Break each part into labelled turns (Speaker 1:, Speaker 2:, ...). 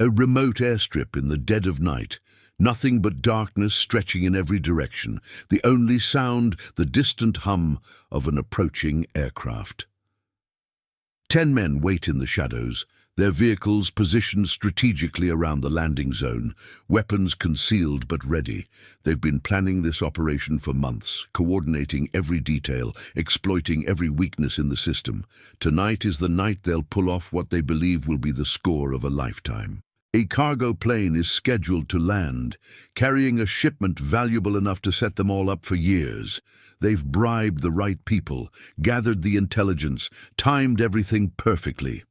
Speaker 1: A remote airstrip in the dead of night, nothing but darkness stretching in every direction, the only sound the distant hum of an approaching aircraft. 10 men wait in the shadows, their vehicles positioned strategically around the landing zone, weapons concealed but ready. They've been planning this operation for months, coordinating every detail, exploiting every weakness in the system. Tonight is the night they'll pull off what they believe will be the score of a lifetime. A cargo plane is scheduled to land, carrying a shipment valuable enough to set them all up for years. They've bribed the right people, gathered the intelligence, timed everything perfectly.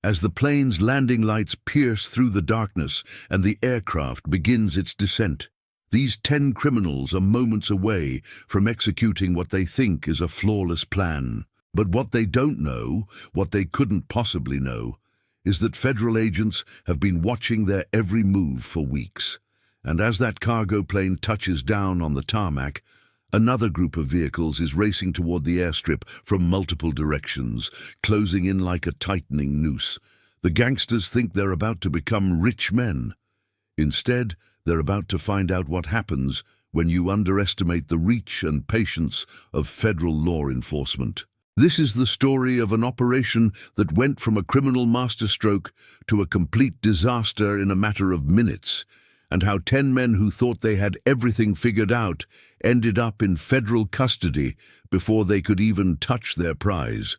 Speaker 1: As the plane's landing lights pierce through the darkness and the aircraft begins its descent, these 10 criminals are moments away from executing what they think is a flawless plan. But what they don't know, what they couldn't possibly know, is that federal agents have been watching their every move for weeks. And as that cargo plane touches down on the tarmac, another group of vehicles is racing toward the airstrip from multiple directions, closing in like a tightening noose. The gangsters think they're about to become rich men. Instead, they're about to find out what happens when you underestimate the reach and patience of federal law enforcement. This is the story of an operation that went from a criminal masterstroke to a complete disaster in a matter of minutes, and how 10 men who thought they had everything figured out ended up in federal custody before they could even touch their prize.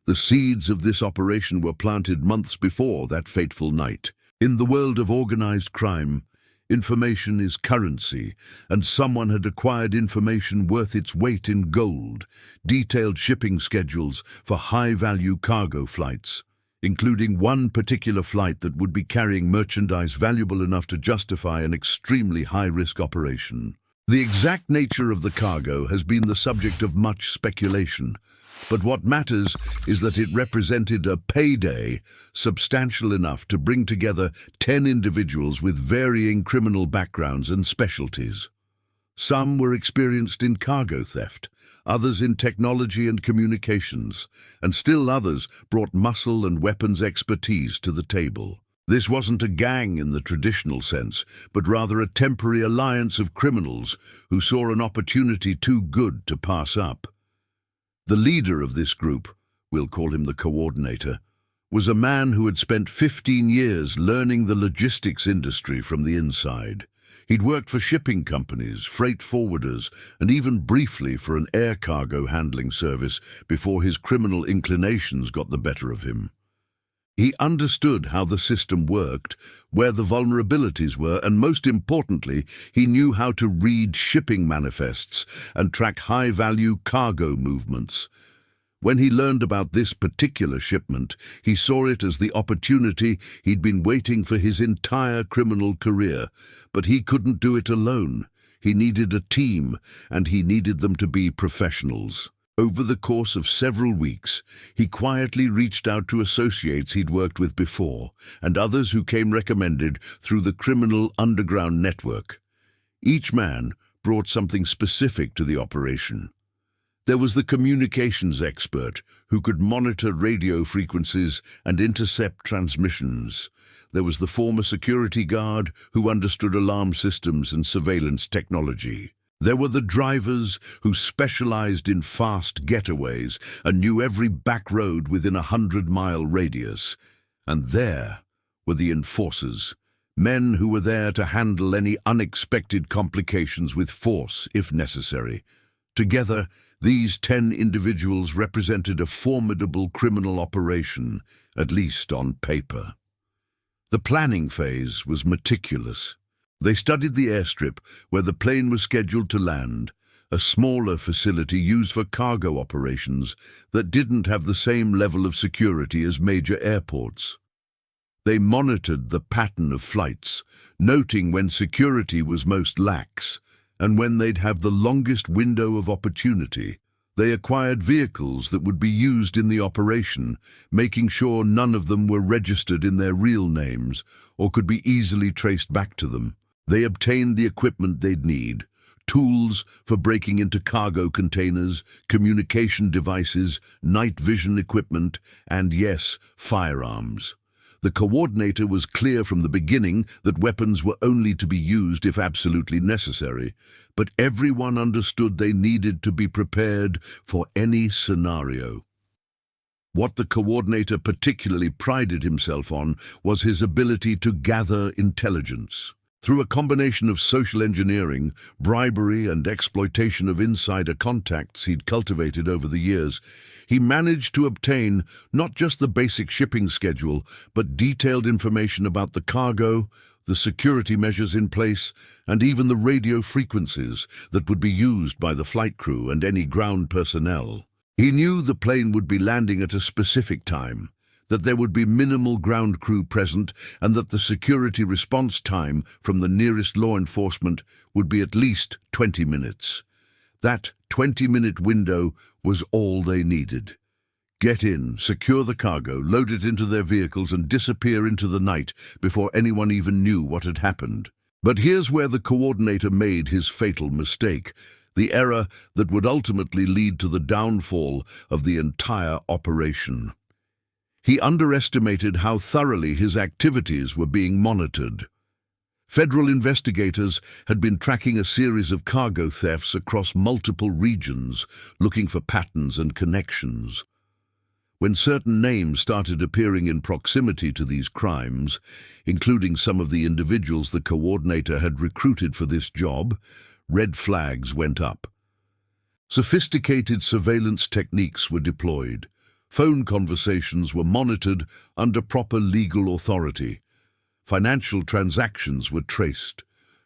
Speaker 1: The seeds of this operation were planted months before that fateful night. In the world of organized crime, information is currency, and someone had acquired information worth its weight in gold, detailed shipping schedules for high-value cargo flights, including one particular flight that would be carrying merchandise valuable enough to justify an extremely high-risk operation. The exact nature of the cargo has been the subject of much speculation, but what matters is that it represented a payday substantial enough to bring together 10 individuals with varying criminal backgrounds and specialties. Some were experienced in cargo theft, others in technology and communications, and still others brought muscle and weapons expertise to the table. This wasn't a gang in the traditional sense, but rather a temporary alliance of criminals who saw an opportunity too good to pass up. The leader of this group, we'll call him the coordinator, was a man who had spent 15 years learning the logistics industry from the inside. He'd worked for shipping companies, freight forwarders, and even briefly for an air cargo handling service before his criminal inclinations got the better of him. He understood how the system worked, where the vulnerabilities were, and most importantly, he knew how to read shipping manifests and track high-value cargo movements. When he learned about this particular shipment, he saw it as the opportunity he'd been waiting for his entire criminal career. But he couldn't do it alone. He needed a team, and he needed them to be professionals. Over the course of several weeks, he quietly reached out to associates he'd worked with before, and others who came recommended through the criminal underground network. Each man brought something specific to the operation. There was the communications expert who could monitor radio frequencies and intercept transmissions. There was the former security guard who understood alarm systems and surveillance technology. There were the drivers who specialized in fast getaways and knew every back road within a 100-mile radius. And there were the enforcers, men who were there to handle any unexpected complications with force if necessary. Together, these 10 individuals represented a formidable criminal operation, at least on paper. The planning phase was meticulous. They studied the airstrip where the plane was scheduled to land, a smaller facility used for cargo operations that didn't have the same level of security as major airports. They monitored the pattern of flights, noting when security was most lax and when they'd have the longest window of opportunity. They acquired vehicles that would be used in the operation, making sure none of them were registered in their real names or could be easily traced back to them. They obtained the equipment they'd need: tools for breaking into cargo containers, communication devices, night vision equipment, and yes, firearms. The coordinator was clear from the beginning that weapons were only to be used if absolutely necessary, but everyone understood they needed to be prepared for any scenario. What the coordinator particularly prided himself on was his ability to gather intelligence. Through a combination of social engineering, bribery, and exploitation of insider contacts he'd cultivated over the years, he managed to obtain not just the basic shipping schedule, but detailed information about the cargo, the security measures in place, and even the radio frequencies that would be used by the flight crew and any ground personnel. He knew the plane would be landing at a specific time, that there would be minimal ground crew present, and that the security response time from the nearest law enforcement would be at least 20 minutes. That 20-minute window was all they needed. Get in, secure the cargo, load it into their vehicles, and disappear into the night before anyone even knew what had happened. But here's where the coordinator made his fatal mistake, the error that would ultimately lead to the downfall of the entire operation. He underestimated how thoroughly his activities were being monitored. Federal investigators had been tracking a series of cargo thefts across multiple regions, looking for patterns and connections. When certain names started appearing in proximity to these crimes, including some of the individuals the coordinator had recruited for this job, red flags went up. Sophisticated surveillance techniques were deployed. Phone conversations were monitored under proper legal authority. Financial transactions were traced.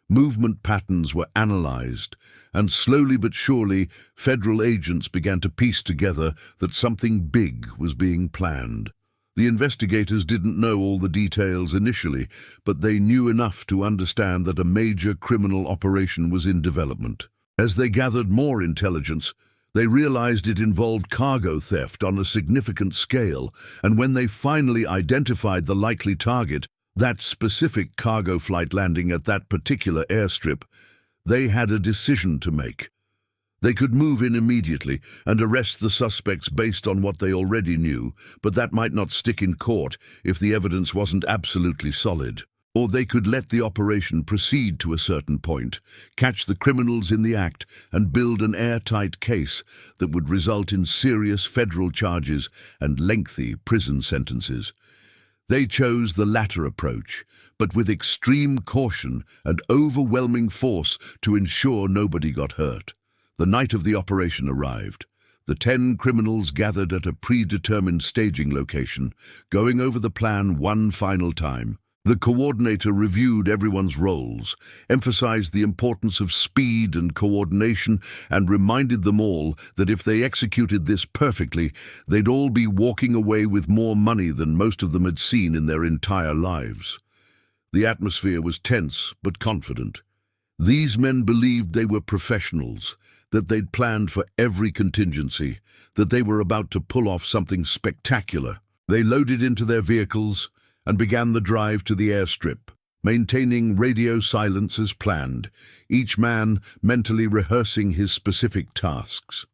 Speaker 1: Movement patterns were analyzed, and slowly but surely, federal agents began to piece together that something big was being planned. The investigators didn't know all the details initially, but they knew enough to understand that a major criminal operation was in development. As they gathered more intelligence, they realized it involved cargo theft on a significant scale, and when they finally identified the likely target, that specific cargo flight landing at that particular airstrip, they had a decision to make. They could move in immediately and arrest the suspects based on what they already knew, but that might not stick in court if the evidence wasn't absolutely solid. Or they could let the operation proceed to a certain point, catch the criminals in the act, and build an airtight case that would result in serious federal charges and lengthy prison sentences. They chose the latter approach, but with extreme caution and overwhelming force to ensure nobody got hurt. The night of the operation arrived. The 10 criminals gathered at a predetermined staging location, going over the plan one final time. The coordinator reviewed everyone's roles, emphasized the importance of speed and coordination, and reminded them all that if they executed this perfectly, they'd all be walking away with more money than most of them had seen in their entire lives. The atmosphere was tense but confident. These men believed they were professionals, that they'd planned for every contingency, that they were about to pull off something spectacular. They loaded into their vehicles and began the drive to the airstrip, maintaining radio silence as planned, each man mentally rehearsing his specific tasks.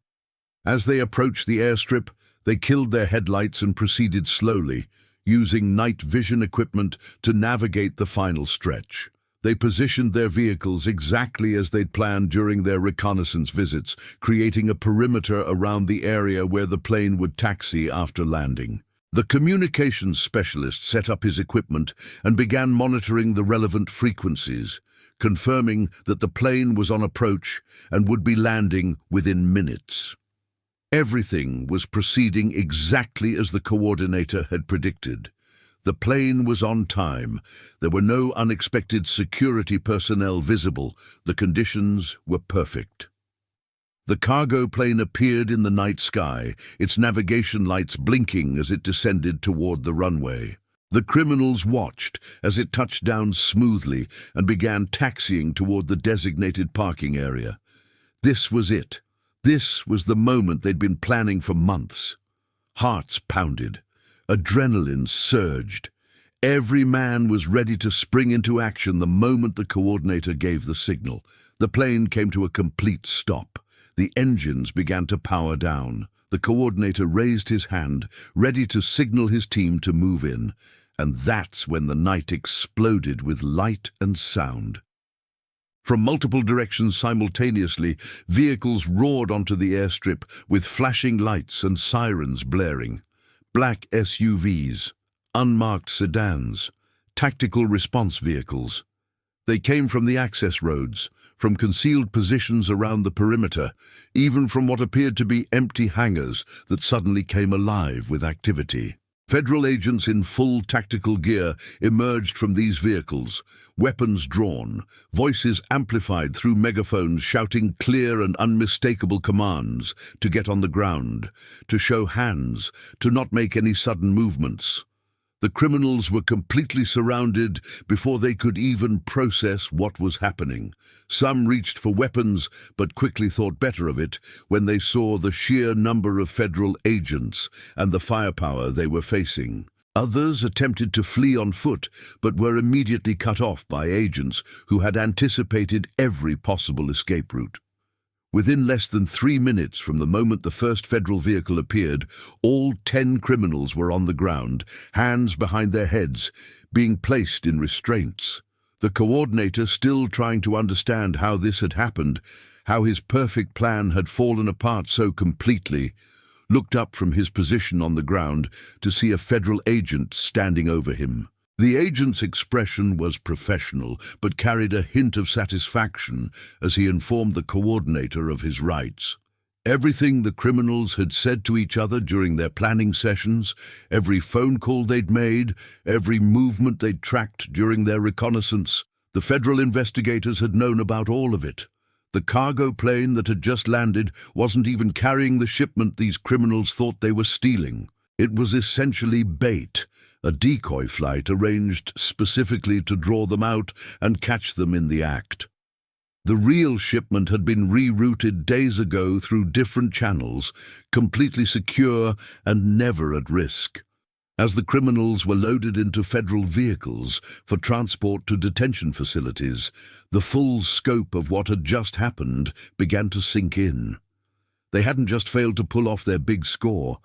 Speaker 1: As they approached the airstrip, they killed their headlights and proceeded slowly, using night vision equipment to navigate the final stretch. They positioned their vehicles exactly as they'd planned during their reconnaissance visits, creating a perimeter around the area where the plane would taxi after landing. The communications specialist set up his equipment and began monitoring the relevant frequencies, confirming that the plane was on approach and would be landing within minutes. Everything was proceeding exactly as the coordinator had predicted. The plane was on time. There were no unexpected security personnel visible. The conditions were perfect. The cargo plane appeared in the night sky, its navigation lights blinking as it descended toward the runway. The criminals watched as it touched down smoothly and began taxiing toward the designated parking area. This was it. This was the moment they'd been planning for months. Hearts pounded. Adrenaline surged. Every man was ready to spring into action the moment the coordinator gave the signal. The plane came to a complete stop. The engines began to power down. The coordinator raised his hand, ready to signal his team to move in. And that's when the night exploded with light and sound. From multiple directions simultaneously, vehicles roared onto the airstrip with flashing lights and sirens blaring. Black SUVs, unmarked sedans, tactical response vehicles. They came from the access roads, from concealed positions around the perimeter, even from what appeared to be empty hangars that suddenly came alive with activity. Federal agents in full tactical gear emerged from these vehicles, weapons drawn, voices amplified through megaphones shouting clear and unmistakable commands to get on the ground, to show hands, to not make any sudden movements. The criminals were completely surrounded before they could even process what was happening. Some reached for weapons, but quickly thought better of it when they saw the sheer number of federal agents and the firepower they were facing. Others attempted to flee on foot, but were immediately cut off by agents who had anticipated every possible escape route. Within less than 3 minutes from the moment the first federal vehicle appeared, all 10 criminals were on the ground, hands behind their heads, being placed in restraints. The coordinator, still trying to understand how this had happened, how his perfect plan had fallen apart so completely, looked up from his position on the ground to see a federal agent standing over him. The agent's expression was professional, but carried a hint of satisfaction as he informed the coordinator of his rights. Everything the criminals had said to each other during their planning sessions, every phone call they'd made, every movement they'd tracked during their reconnaissance, the federal investigators had known about all of it. The cargo plane that had just landed wasn't even carrying the shipment these criminals thought they were stealing. It was essentially bait, a decoy flight arranged specifically to draw them out and catch them in the act. The real shipment had been rerouted days ago through different channels, completely secure and never at risk. As the criminals were loaded into federal vehicles for transport to detention facilities, the full scope of what had just happened began to sink in. They hadn't just failed to pull off their big score.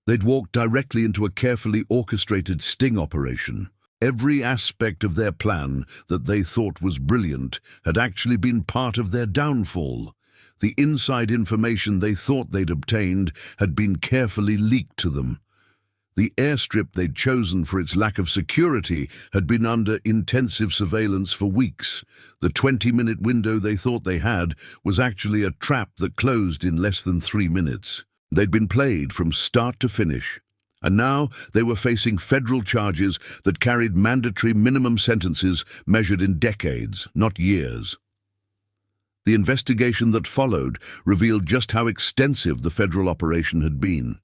Speaker 1: They'd walked directly into a carefully orchestrated sting operation. Every aspect of their plan that they thought was brilliant had actually been part of their downfall. The inside information they thought they'd obtained had been carefully leaked to them. The airstrip they'd chosen for its lack of security had been under intensive surveillance for weeks. The 20-minute window they thought they had was actually a trap that closed in less than 3 minutes. They'd been played from start to finish, and now they were facing federal charges that carried mandatory minimum sentences measured in decades, not years. The investigation that followed revealed just how extensive the federal operation had been.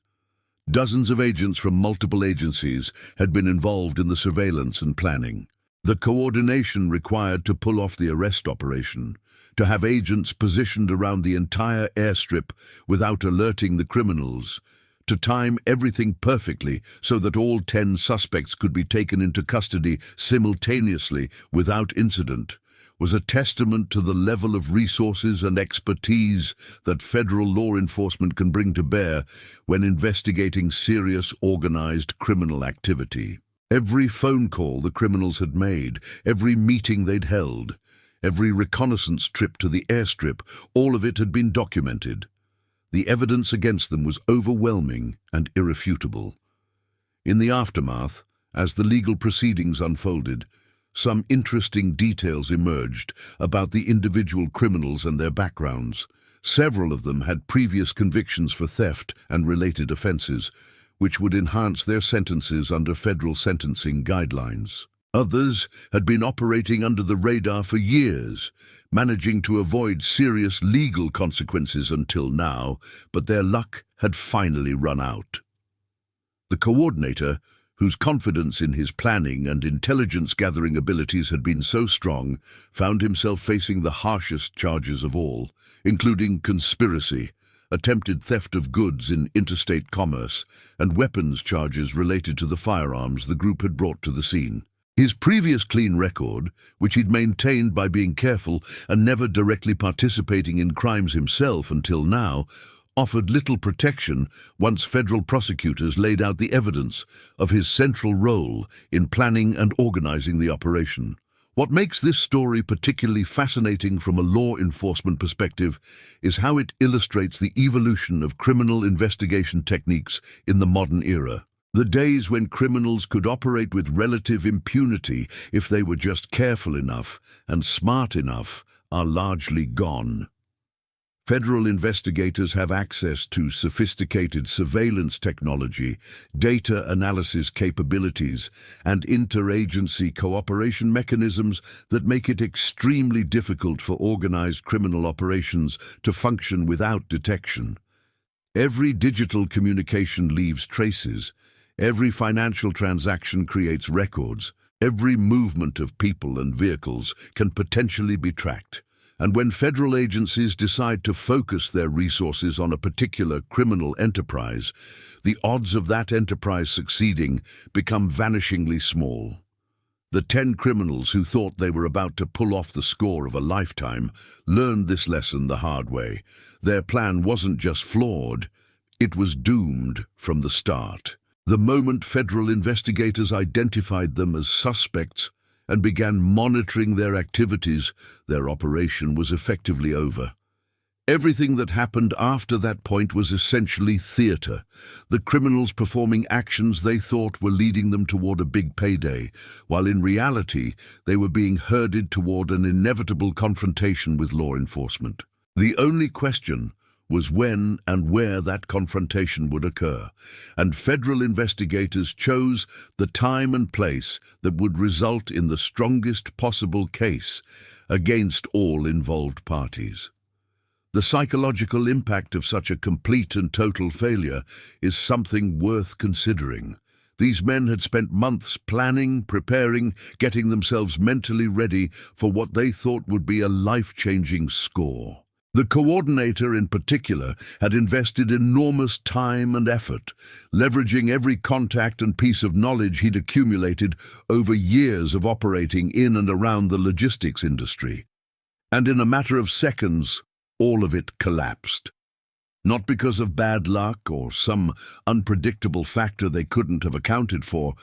Speaker 1: Dozens of agents from multiple agencies had been involved in the surveillance and planning. The coordination required to pull off the arrest operation, to have agents positioned around the entire airstrip without alerting the criminals, to time everything perfectly so that all 10 suspects could be taken into custody simultaneously without incident, was a testament to the level of resources and expertise that federal law enforcement can bring to bear when investigating serious organized criminal activity. Every phone call the criminals had made, every meeting they'd held, every reconnaissance trip to the airstrip, all of it had been documented. The evidence against them was overwhelming and irrefutable. In the aftermath, as the legal proceedings unfolded, some interesting details emerged about the individual criminals and their backgrounds. Several of them had previous convictions for theft and related offenses, which would enhance their sentences under federal sentencing guidelines. Others had been operating under the radar for years, managing to avoid serious legal consequences until now, but their luck had finally run out. The coordinator, whose confidence in his planning and intelligence-gathering abilities had been so strong, found himself facing the harshest charges of all, including conspiracy, attempted theft of goods in interstate commerce, and weapons charges related to the firearms the group had brought to the scene. His previous clean record, which he'd maintained by being careful and never directly participating in crimes himself until now, offered little protection once federal prosecutors laid out the evidence of his central role in planning and organizing the operation. What makes this story particularly fascinating from a law enforcement perspective is how it illustrates the evolution of criminal investigation techniques in the modern era. The days when criminals could operate with relative impunity if they were just careful enough and smart enough are largely gone. Federal investigators have access to sophisticated surveillance technology, data analysis capabilities, and interagency cooperation mechanisms that make it extremely difficult for organized criminal operations to function without detection. Every digital communication leaves traces. Every financial transaction creates records. Every movement of people and vehicles can potentially be tracked. And when federal agencies decide to focus their resources on a particular criminal enterprise, the odds of that enterprise succeeding become vanishingly small. The 10 criminals who thought they were about to pull off the score of a lifetime learned this lesson the hard way. Their plan wasn't just flawed, it was doomed from the start. The moment federal investigators identified them as suspects and began monitoring their activities, their operation was effectively over. Everything that happened after that point was essentially theater, the criminals performing actions they thought were leading them toward a big payday, while in reality they were being herded toward an inevitable confrontation with law enforcement. The only question was when and where that confrontation would occur, and federal investigators chose the time and place that would result in the strongest possible case against all involved parties. The psychological impact of such a complete and total failure is something worth considering. These men had spent months planning, preparing, getting themselves mentally ready for what they thought would be a life-changing score. The coordinator in particular had invested enormous time and effort, leveraging every contact and piece of knowledge he'd accumulated over years of operating in and around the logistics industry. And in a matter of seconds, all of it collapsed. Not because of bad luck or some unpredictable factor they couldn't have accounted for,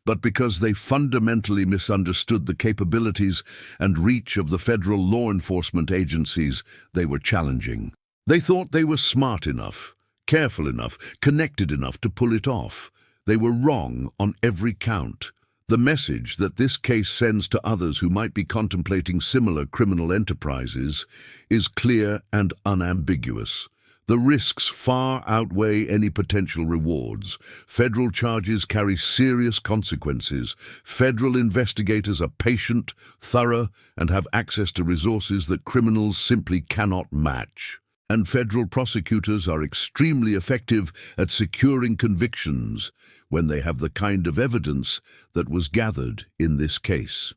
Speaker 1: but because they fundamentally misunderstood the capabilities and reach of the federal law enforcement agencies they were challenging. They thought they were smart enough, careful enough, connected enough to pull it off. They were wrong on every count. The message that this case sends to others who might be contemplating similar criminal enterprises is clear and unambiguous. The risks far outweigh any potential rewards. Federal charges carry serious consequences. Federal investigators are patient, thorough, and have access to resources that criminals simply cannot match. And federal prosecutors are extremely effective at securing convictions when they have the kind of evidence that was gathered in this case.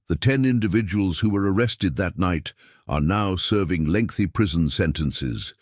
Speaker 1: The 10 individuals who were arrested that night are now serving lengthy prison sentences,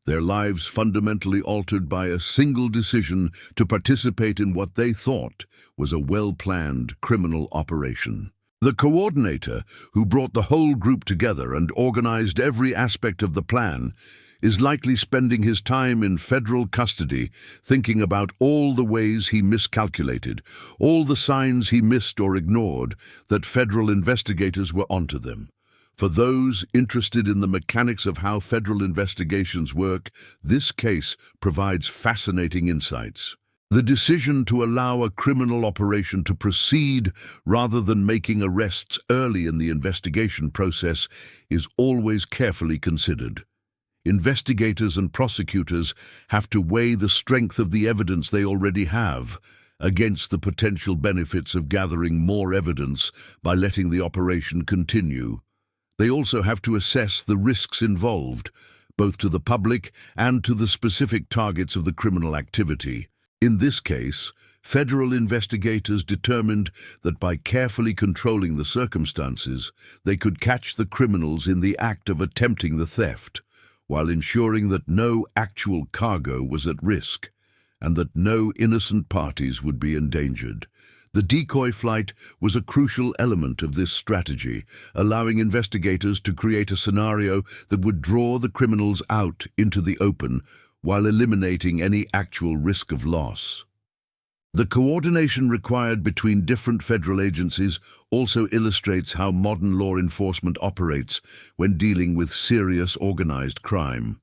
Speaker 1: their lives fundamentally altered by a single decision to participate in what they thought was a well-planned criminal operation. The coordinator, who brought the whole group together and organized every aspect of the plan, is likely spending his time in federal custody thinking about all the ways he miscalculated, all the signs he missed or ignored that federal investigators were onto them. For those interested in the mechanics of how federal investigations work, this case provides fascinating insights. The decision to allow a criminal operation to proceed rather than making arrests early in the investigation process is always carefully considered. Investigators and prosecutors have to weigh the strength of the evidence they already have against the potential benefits of gathering more evidence by letting the operation continue. They also have to assess the risks involved, both to the public and to the specific targets of the criminal activity. In this case, federal investigators determined that by carefully controlling the circumstances, they could catch the criminals in the act of attempting the theft, while ensuring that no actual cargo was at risk and that no innocent parties would be endangered. The decoy flight was a crucial element of this strategy, allowing investigators to create a scenario that would draw the criminals out into the open while eliminating any actual risk of loss. The coordination required between different federal agencies also illustrates how modern law enforcement operates when dealing with serious organized crime.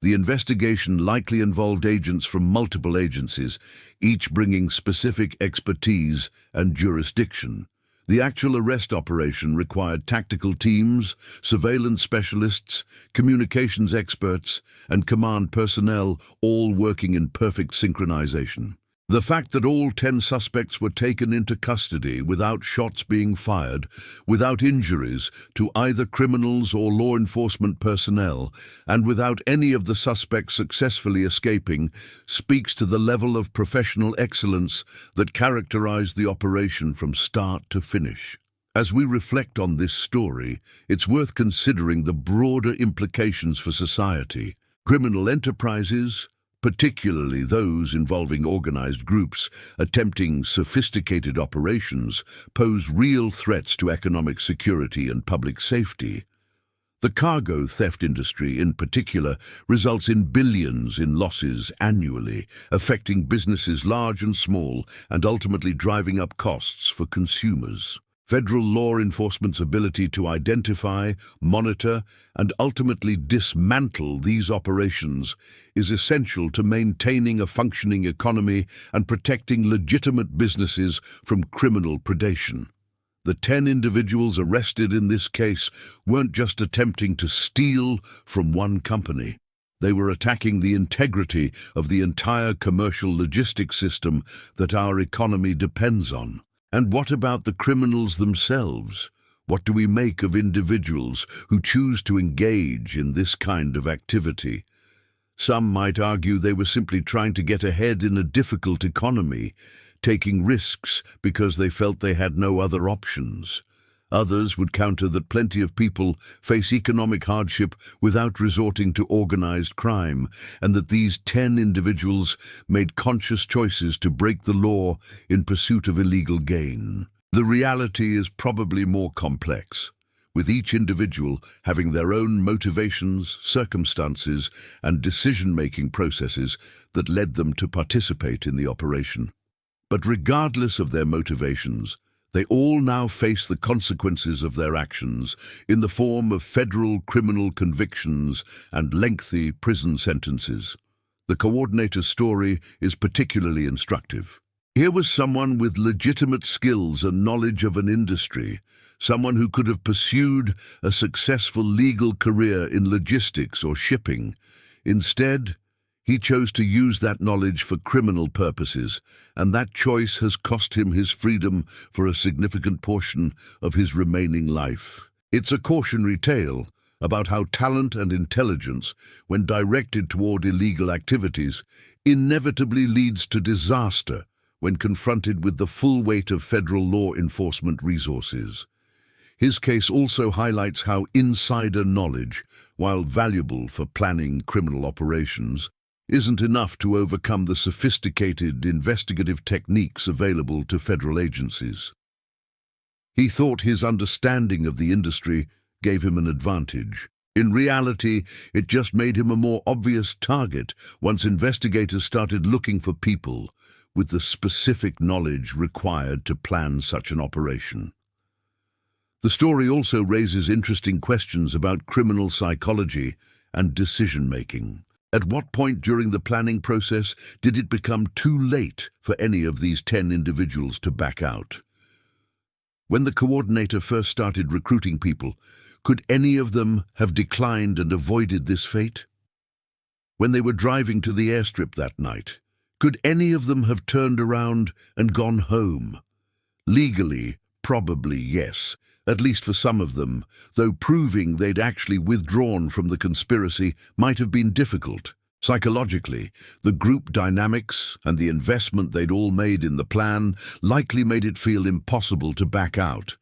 Speaker 1: The investigation likely involved agents from multiple agencies, each bringing specific expertise and jurisdiction. The actual arrest operation required tactical teams, surveillance specialists, communications experts, and command personnel all working in perfect synchronization. The fact that all 10 suspects were taken into custody without shots being fired, without injuries to either criminals or law enforcement personnel, and without any of the suspects successfully escaping, speaks to the level of professional excellence that characterized the operation from start to finish. As we reflect on this story, it's worth considering the broader implications for society. Criminal enterprises, particularly those involving organized groups attempting sophisticated operations, pose real threats to economic security and public safety. The cargo theft industry, in particular, results in billions in losses annually, affecting businesses large and small and ultimately driving up costs for consumers. Federal law enforcement's ability to identify, monitor, and ultimately dismantle these operations is essential to maintaining a functioning economy and protecting legitimate businesses from criminal predation. The 10 individuals arrested in this case weren't just attempting to steal from one company. They were attacking the integrity of the entire commercial logistics system that our economy depends on. And what about the criminals themselves? What do we make of individuals who choose to engage in this kind of activity? Some might argue they were simply trying to get ahead in a difficult economy, taking risks because they felt they had no other options. Others would counter that plenty of people face economic hardship without resorting to organized crime, and that these 10 individuals made conscious choices to break the law in pursuit of illegal gain. The reality is probably more complex, with each individual having their own motivations, circumstances, and decision-making processes that led them to participate in the operation. But regardless of their motivations, they all now face the consequences of their actions in the form of federal criminal convictions and lengthy prison sentences. The coordinator's story is particularly instructive. Here was someone with legitimate skills and knowledge of an industry, someone who could have pursued a successful legal career in logistics or shipping. Instead, he chose to use that knowledge for criminal purposes, and that choice has cost him his freedom for a significant portion of his remaining life. It's a cautionary tale about how talent and intelligence, when directed toward illegal activities, inevitably leads to disaster when confronted with the full weight of federal law enforcement resources. His case also highlights how insider knowledge, while valuable for planning criminal operations, isn't enough to overcome the sophisticated investigative techniques available to federal agencies. He thought his understanding of the industry gave him an advantage. In reality, it just made him a more obvious target once investigators started looking for people with the specific knowledge required to plan such an operation. The story also raises interesting questions about criminal psychology and decision-making. At what point during the planning process did it become too late for any of these 10 individuals to back out? When the coordinator first started recruiting people, could any of them have declined and avoided this fate? When they were driving to the airstrip that night, could any of them have turned around and gone home? Legally, probably yes, at least for some of them, though proving they'd actually withdrawn from the conspiracy might have been difficult. Psychologically, the group dynamics and the investment they'd all made in the plan likely made it feel impossible to back out.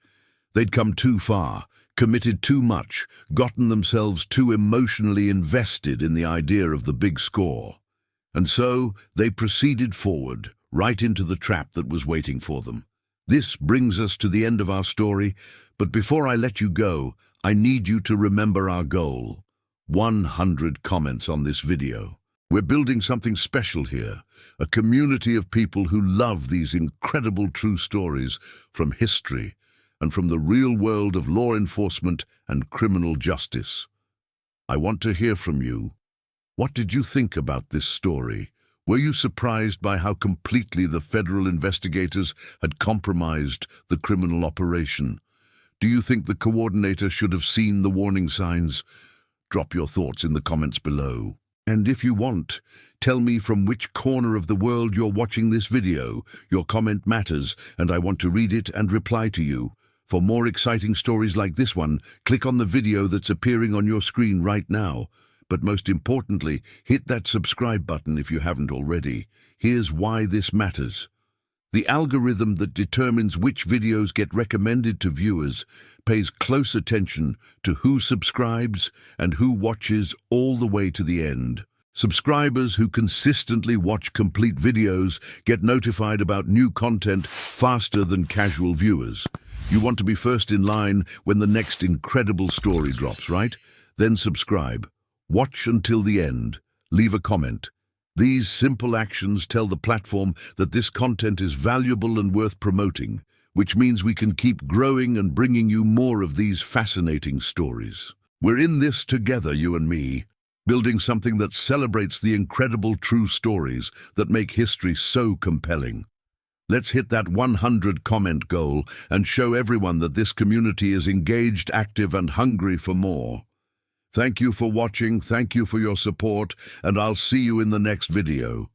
Speaker 1: They'd come too far, committed too much, gotten themselves too emotionally invested in the idea of the big score. And so they proceeded forward, right into the trap that was waiting for them. This brings us to the end of our story, but before I let you go, I need you to remember our goal: 100 comments on this video. We're building something special here, a community of people who love these incredible true stories from history and from the real world of law enforcement and criminal justice. I want to hear from you. What did you think about this story? Were you surprised by how completely the federal investigators had compromised the criminal operation? Do you think the coordinator should have seen the warning signs? Drop your thoughts in the comments below. And if you want, tell me from which corner of the world you're watching this video. Your comment matters, and I want to read it and reply to you. For more exciting stories like this one, click on the video that's appearing on your screen right now. But most importantly, hit that subscribe button if you haven't already. Here's why this matters. The algorithm that determines which videos get recommended to viewers pays close attention to who subscribes and who watches all the way to the end. Subscribers who consistently watch complete videos get notified about new content faster than casual viewers. You want to be first in line when the next incredible story drops, right? Then subscribe. Watch until the end. Leave a comment. These simple actions tell the platform that this content is valuable and worth promoting, which means we can keep growing and bringing you more of these fascinating stories. We're in this together, you and me, building something that celebrates the incredible true stories that make history so compelling. Let's hit that 100 comment goal and show everyone that this community is engaged, active, and hungry for more. Thank you for watching, thank you for your support, and I'll see you in the next video.